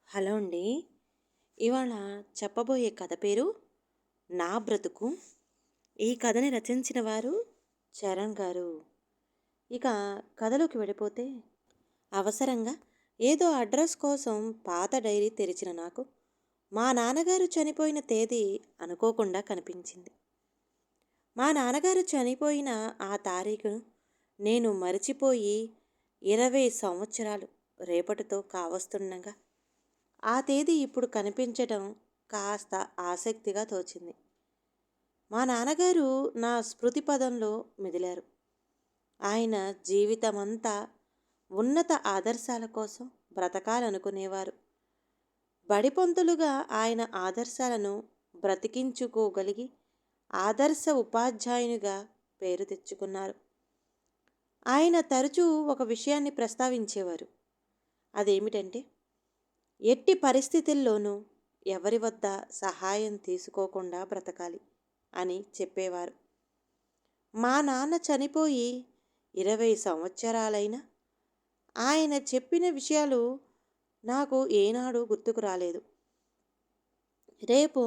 Hello అండి. ఇవాళ చెప్పబోయే కథ పేరు 'నా బ్రతుకు'. ఈ కథని రచించిన వారు చరణ్ గారు. ఇక కథలోకి వెళ్ళిపోతే, అవసరంగా ఏదో అడ్రస్ కోసం పాత డైరీ తెరిచిన నాకు మా నాన్నగారు చనిపోయిన తేదీ అనుకోకుండా కనిపించింది. మా నాన్నగారు చనిపోయిన ఆ తారీఖును నేను మరిచిపోయి 20 సంవత్సరాలు రేపటితో కావస్తుండగా ఆ తేదీ ఇప్పుడు కనిపించటం కాస్త ఆసక్తిగా తోచింది. మా నాన్నగారు నా స్మృతి పదంలో మెదిలారు. ఆయన జీవితమంతా ఉన్నత ఆదర్శాల కోసం బ్రతకాలనుకునేవారు. బడిపంతులుగా ఆయన ఆదర్శాలను బ్రతికించుకోగలిగి ఆదర్శ ఉపాధ్యాయునిగా పేరు తెచ్చుకున్నారు. ఆయన తరచూ ఒక విషయాన్ని ప్రస్తావించేవారు. అదేమిటంటే, ఎట్టి పరిస్థితుల్లోనూ ఎవరి వద్ద సహాయం తీసుకోకుండా బ్రతకాలి అని చెప్పేవారు. మా నాన్న చనిపోయి 20 సంవత్సరాలైనా ఆయన చెప్పిన విషయాలు నాకు ఏనాడు గుర్తుకు రాలేదు. రేపు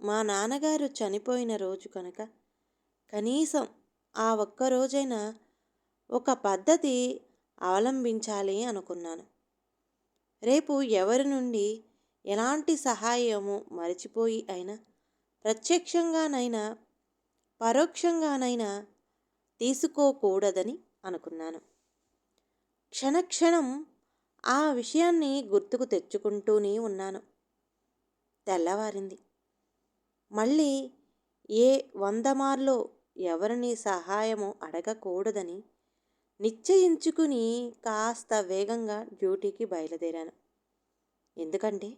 మా నాన్నగారు చనిపోయిన రోజు కనుక కనీసం ఆ ఒక్క రోజైనా ఒక పద్ధతి అవలంబించాలి అనుకున్నాను. రేపు ఎవరి నుండి ఎలాంటి సహాయము మరచిపోయి అయినా ప్రత్యక్షంగానైనా పరోక్షంగానైనా తీసుకోకూడదని అనుకున్నాను. క్షణక్షణం ఆ విషయాన్ని గుర్తుకు తెచ్చుకుంటూనే ఉన్నాను. తెల్లవారింది. మళ్ళీ ఏ 100 మార్లో ఎవరిని సహాయము అడగకూడదని నిశ్చయించుకుని కాస్త వేగంగా డ్యూటీకి బయలుదేరాను. ఎందుకంటే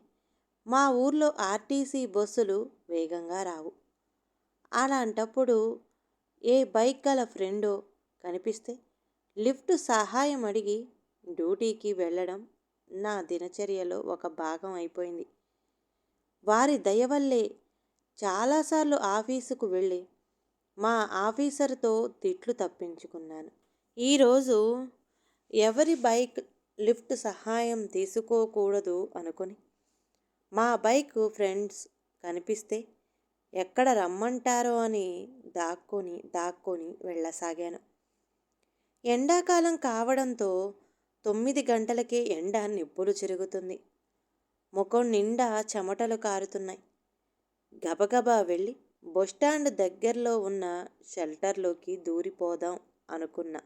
మా ఊర్లో ఆర్టీసీ బస్సులు వేగంగా రావు. అలాంటప్పుడు ఏ బైక్ గల ఫ్రెండో కనిపిస్తే లిఫ్ట్ సహాయం అడిగి డ్యూటీకి వెళ్ళడం నా దినచర్యలో ఒక భాగం అయిపోయింది. వారి దయ వల్లే చాలాసార్లు ఆఫీసుకు వెళ్ళి మా ఆఫీసర్తో తిట్లు తప్పించుకున్నాను. ఈరోజు ఎవరి బైక్ లిఫ్ట్ సహాయం తీసుకోకూడదు అనుకొని మా బైక్ ఫ్రెండ్స్ కనిపిస్తే ఎక్కడ రమ్మంటారో అని దాక్కొని దాక్కొని వెళ్ళసాగాను. ఎండాకాలం కావడంతో 9 గంటలకే ఎండ నిప్పులు చెరుగుతుంది. ముఖం నిండా చెమటలు కారుతున్నాయి. గబగబా వెళ్ళి బస్టాండ్ దగ్గరలో ఉన్న షెల్టర్లోకి దూరిపోదాం అనుకున్నా.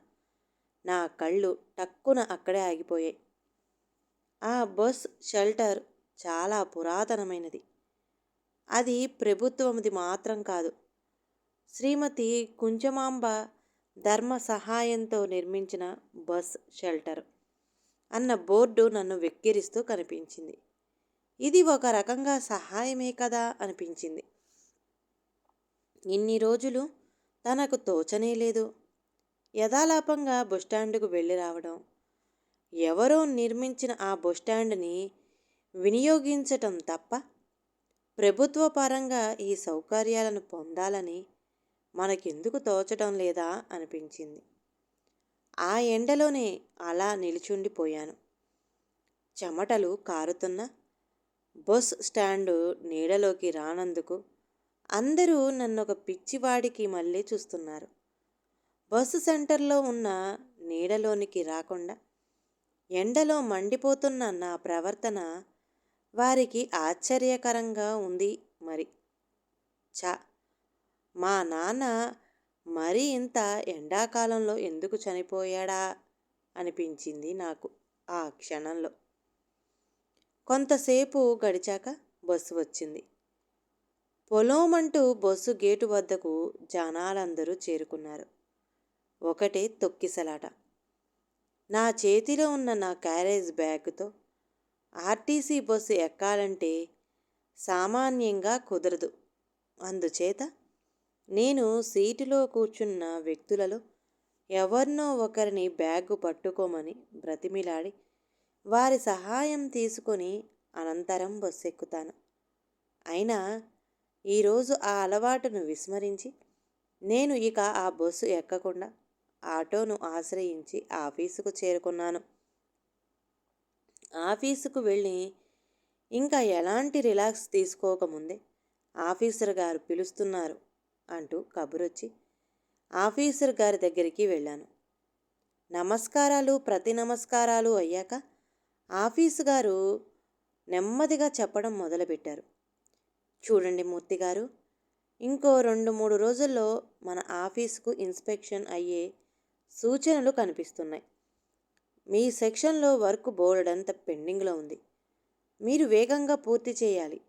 నా కళ్ళు టక్కున అక్కడే ఆగిపోయాయి. ఆ బస్ షెల్టర్ చాలా పురాతనమైనది. అది ప్రభుత్వంది మాత్రం కాదు, శ్రీమతి కుంజమాంబ ధర్మ సహాయంతో నిర్మించిన బస్ షెల్టర్ అన్న బోర్డు నన్ను వెక్కిరిస్తూ కనిపించింది. ఇది ఒక రకంగా సహాయమే కదా అనిపించింది. ఇన్ని రోజులు తనకు తోచనే లేదు. యథాలాపంగా బస్టాండుకు వెళ్ళి రావడం, ఎవరో నిర్మించిన ఆ బస్టాండ్ని వినియోగించటం తప్ప ప్రభుత్వ పరంగా ఈ సౌకర్యాలను పొందాలని మనకెందుకు తోచడం లేదా అనిపించింది. ఆ ఎండలోనే అలా నిలుచుండిపోయాను. చెమటలు కారుతున్న బస్ స్టాండు నీడలోకి రానందుకు అందరూ నన్నొక పిచ్చివాడికి మళ్ళీ చూస్తున్నారు. బస్సు సెంటర్లో ఉన్న నీడలోనికి రాకుండా ఎండలో మండిపోతున్న నా ప్రవర్తన వారికి ఆశ్చర్యకరంగా ఉంది. మరి చ మా నాన్న మరీ ఇంత ఎండాకాలంలో ఎందుకు చనిపోయాడా అనిపించింది నాకు ఆ క్షణంలో. కొంతసేపు గడిచాక బస్సు వచ్చింది. పొలోమంటూ బస్సు గేటు వద్దకు జనాలందరూ చేరుకున్నారు. ఒకటే తొక్కిసలాట. నా చేతిలో ఉన్న నా క్యారేజ్ బ్యాగుతో ఆర్టీసీ బస్సు ఎక్కాలంటే సామాన్యంగా కుదరదు. అందుచేత నేను సీటులో కూర్చున్న వ్యక్తులలో ఎవరినో ఒకరిని బ్యాగు పట్టుకోమని బ్రతిమిలాడి వారి సహాయం తీసుకొని అనంతరం బస్సు ఎక్కుతాను. అయినా ఈరోజు ఆ అలవాటును విస్మరించి నేను ఇక ఆ బస్సు ఎక్కకుండా ఆటోను ఆశ్రయించి ఆఫీసుకు చేరుకున్నాను. ఆఫీసుకు వెళ్ళి ఇంకా ఎలాంటి రిలాక్స్ తీసుకోకముందే ఆఫీసర్ గారు పిలుస్తున్నారు అంటూ కబురొచ్చి ఆఫీసర్ గారి దగ్గరికి వెళ్ళాను. నమస్కారాలు ప్రతి నమస్కారాలు అయ్యాక ఆఫీసు గారు నెమ్మదిగా చెప్పడం మొదలుపెట్టారు. చూడండి మూర్తి గారు, ఇంకో 2-3 రోజుల్లో మన ఆఫీసుకు ఇన్స్పెక్షన్ అయ్యే సూచనలు కనిపిస్తున్నాయి. మీ సెక్షన్లో వర్క్ బోలెడంత పెండింగ్లో ఉంది. మీరు వేగంగా పూర్తి చేయాలి.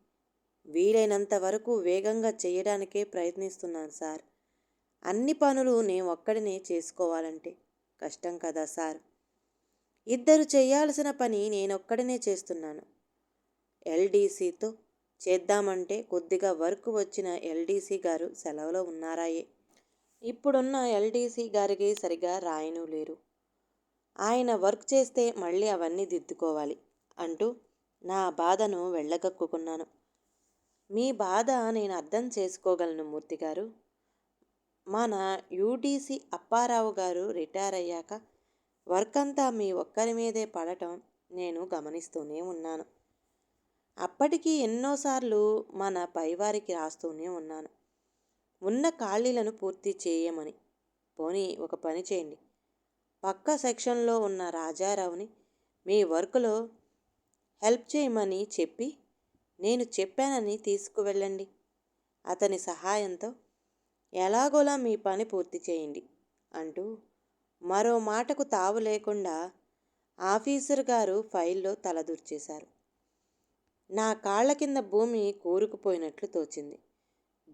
వీలైనంత వరకు వేగంగా చేయడానికే ప్రయత్నిస్తున్నాను సార్. అన్ని పనులు నేను ఒక్కడినే చేసుకోవాలంటే కష్టం కదా సార్. ఇద్దరు చేయాల్సిన పని నేనొక్కడినే చేస్తున్నాను. ఎల్డీసీతో చేద్దామంటే కొద్దిగా వర్క్ వచ్చిన ఎల్డీసీ గారు సెలవులో ఉన్నారాయే. ఇప్పుడున్న ఎల్డీసీ గారికి సరిగా రాయను లేరు. ఆయన వర్క్ చేస్తే మళ్ళీ అవన్నీ దిద్దుకోవాలి అంటూ నా బాధను వెళ్ళగక్కుకున్నాను. మీ బాధ నేను అర్థం చేసుకోగలను మూర్తిగారు. మన యూడీసీ అప్పారావు గారు రిటైర్ అయ్యాక వర్క్ అంతా మీ ఒక్కరి మీదే పడటం నేను గమనిస్తూనే ఉన్నాను. అప్పటికి ఎన్నోసార్లు మన పైవారికి రాస్తూనే ఉన్నాను, ఉన్న ఖాళీలను పూర్తి చేయమని. పోనీ ఒక పని చేయండి, పక్క సెక్షన్లో ఉన్న రాజారావుని మీ వర్క్లో హెల్ప్ చేయమని చెప్పి నేను చెప్పానని తీసుకువెళ్ళండి. అతని సహాయంతో ఎలాగోలా మీ పని పూర్తి చేయండి అంటూ మరో మాటకు తావు లేకుండా ఆఫీసర్ గారు ఫైల్లో తలదూర్చేశారు. నా కాళ్ళ కింద భూమి కూరుకుపోయినట్లు తోచింది.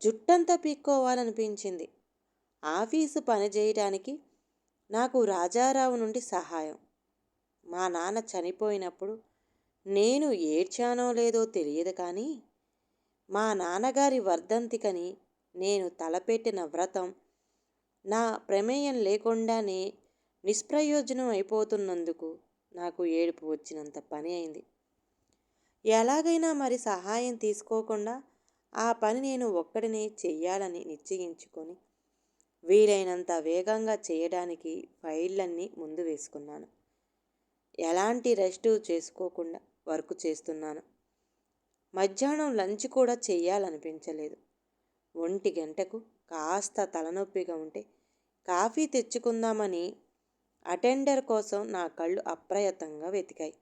జుట్టంతా పీక్కోవాలనిపించింది. ఆఫీసు పని చేయడానికి నాకు రాజారావు నుండి సహాయం. మా నాన్న చనిపోయినప్పుడు నేను ఏడ్చానో లేదో తెలియదు కానీ మా నాన్నగారి వర్ధంతికని నేను తలపెట్టిన వ్రతం నా ప్రమేయం లేకుండానే నిష్ప్రయోజనం అయిపోతున్నందుకు నాకు ఏడుపు వచ్చినంత పని అయింది. ఎలాగైనా మరి సహాయం తీసుకోకుండా ఆ పని నేను ఒక్కడినే చెయ్యాలని నిశ్చయించుకొని వీలైనంత వేగంగా చేయడానికి ఫైళ్ళన్నీ ముందు వేసుకున్నాను. ఎలాంటి రెస్టు చేసుకోకుండా వర్క్ చేస్తున్నాను. మధ్యాహ్నం లంచ్ కూడా చెయ్యాలనిపించలేదు. 1 గంటకు కాస్త తలనొప్పిగా ఉంటే కాఫీ తెచ్చుకుందామని అటెండర్ కోసం నా కళ్ళు అప్రయత్నంగా వెతికాయి.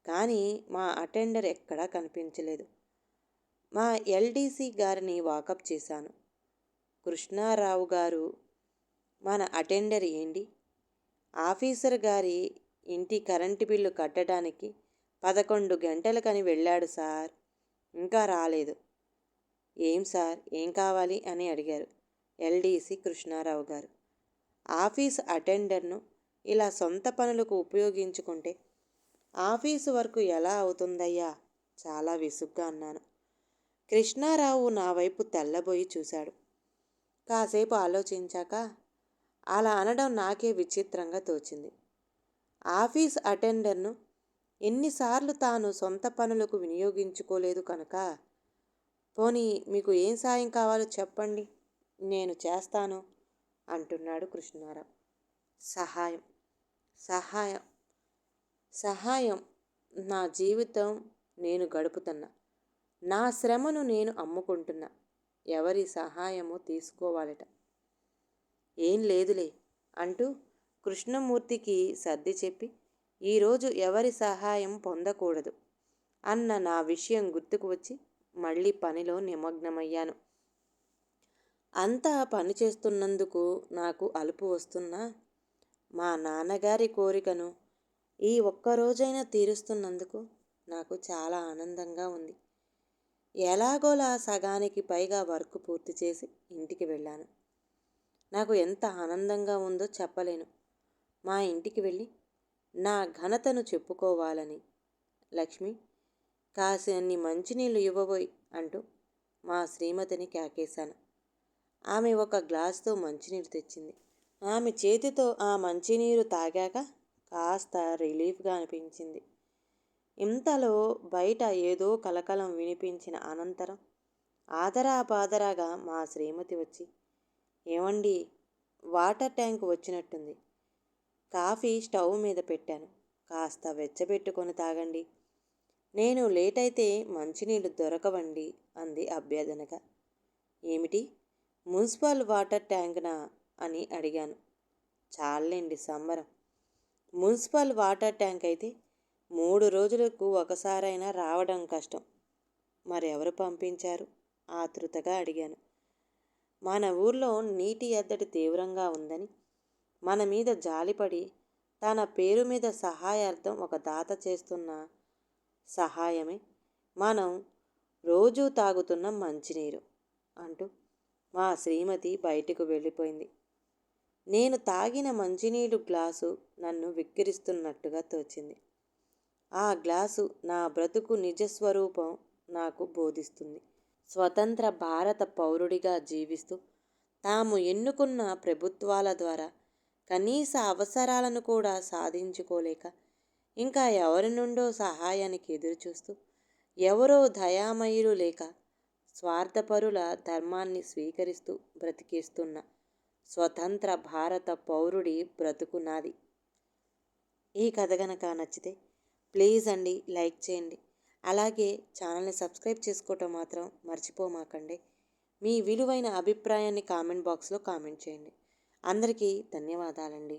కానీ మా అటెండర్ ఎక్కడా కనిపించలేదు. మా ఎల్డీసీ గారిని వాకప్ చేశాను. కృష్ణారావు గారు, మన అటెండర్ ఏంటి? ఆఫీసర్ గారి ఇంటి కరెంటు బిల్లు కట్టడానికి 11 గంటలకని వెళ్ళాడు సార్, ఇంకా రాలేదు. ఏం సార్, ఏం కావాలి అని అడిగారు ఎల్డీసీ కృష్ణారావు గారు. ఆఫీస్ అటెండర్ను ఇలా సొంత పనులకు ఉపయోగించుకుంటే ఆఫీసు వర్క్ ఎలా అవుతుందయ్యా? చాలా విసుగ్గా అన్నాను. కృష్ణారావు నా వైపు తెల్లబోయి చూశాడు. కాసేపు ఆలోచించాక అలా అనడం నాకే విచిత్రంగా తోచింది. ఆఫీస్ అటెండర్ను ఎన్నిసార్లు తాను సొంత పనులకు వినియోగించుకోలేదు కనుక, పోనీ మీకు ఏం సాయం కావాలో చెప్పండి, నేను చేస్తాను అంటున్నాడు కృష్ణారావు. సహాయం సహాయం సహాయం నా జీవితం నేను గడుపుతున్నా. నా శ్రమను నేను అమ్ముకుంటున్నా. ఎవరి సహాయమో తీసుకోవాలట. ఏం లేదులే అంటూ కృష్ణమూర్తికి సర్ది చెప్పి ఈరోజు ఎవరి సహాయం పొందకూడదు అన్న నా విషయం గుర్తుకు వచ్చి మళ్ళీ పనిలో నిమగ్నమయ్యాను. అంతా పని చేస్తున్నందుకు నాకు అలుపు వస్తున్నా మా నాన్నగారి కోరికను ఈ ఒక్కరోజైనా తీరుస్తున్నందుకు నాకు చాలా ఆనందంగా ఉంది. ఎలాగోలా సగానికి పైగా వర్క్ పూర్తి చేసి ఇంటికి వెళ్ళాను. నాకు ఎంత ఆనందంగా ఉందో చెప్పలేను. మా ఇంటికి వెళ్ళి నా ఘనతను చెప్పుకోవాలని, లక్ష్మి కాసిన్ని మంచినీళ్ళు ఇవ్వబోయ్ అంటూ మా శ్రీమతిని కేకేశాను. ఆమె ఒక గ్లాసుతో మంచినీరు తెచ్చింది. ఆమె చేతితో ఆ మంచినీరు తాగాక కాస్త రిలీఫ్గా అనిపించింది. ఇంతలో బయట ఏదో కలకలం వినిపించిన అనంతరం ఆదరాబాదరాగా మా శ్రీమతి వచ్చి, ఏమండి, వాటర్ ట్యాంక్ వచ్చినట్టుంది, కాఫీ స్టవ్ మీద పెట్టాను, కాస్త వెచ్చబెట్టుకొని తాగండి, నేను లేట్ అయితే మంచినీళ్ళు దొరకవండి అంది అభ్యర్థనగా. ఏమిటి, మున్సిపల్ వాటర్ ట్యాంక్నా అని అడిగాను. చాలండి సంబరం. మున్సిపల్ వాటర్ ట్యాంక్ అయితే 3 రోజులకు ఒకసారైనా రావడం కష్టం. మరెవరు పంపించారు? ఆతృతగా అడిగాను. మన ఊర్లో నీటి ఎద్దడి తీవ్రంగా ఉందని మన మీద జాలిపడి తన పేరు మీద సహాయార్థం ఒక దాత చేస్తున్న సహాయమే మనం రోజూ తాగుతున్న మంచినీరు అంటూ మా శ్రీమతి బయటకు వెళ్ళిపోయింది. నేను తాగిన మంచినీళ్ళు గ్లాసు నన్ను విక్కిరిస్తున్నట్టుగా తోచింది. ఆ గ్లాసు నా బ్రతుకు నిజస్వరూపం నాకు బోధిస్తుంది. స్వతంత్ర భారత పౌరుడిగా జీవిస్తూ తాము ఎన్నుకున్న ప్రభుత్వాల ద్వారా కనీస అవసరాలను కూడా సాధించుకోలేక ఇంకా ఎవరి నుండో సహాయానికి ఎదురుచూస్తూ ఎవరో దయామయులు లేక స్వార్థపరుల ధర్మాన్ని స్వీకరిస్తూ బ్రతికిస్తున్న స్వతంత్ర భారత పౌరుడి బ్రతుకు నాది. ఈ కథ కనుక నచ్చితే ప్లీజ్ అండి లైక్ చేయండి. అలాగే ఛానల్ని సబ్స్క్రైబ్ చేసుకోవటం మాత్రం మర్చిపోమాకండి. మీ విలువైన అభిప్రాయాన్ని కామెంట్ బాక్స్లో కామెంట్ చేయండి. అందరికీ ధన్యవాదాలండి.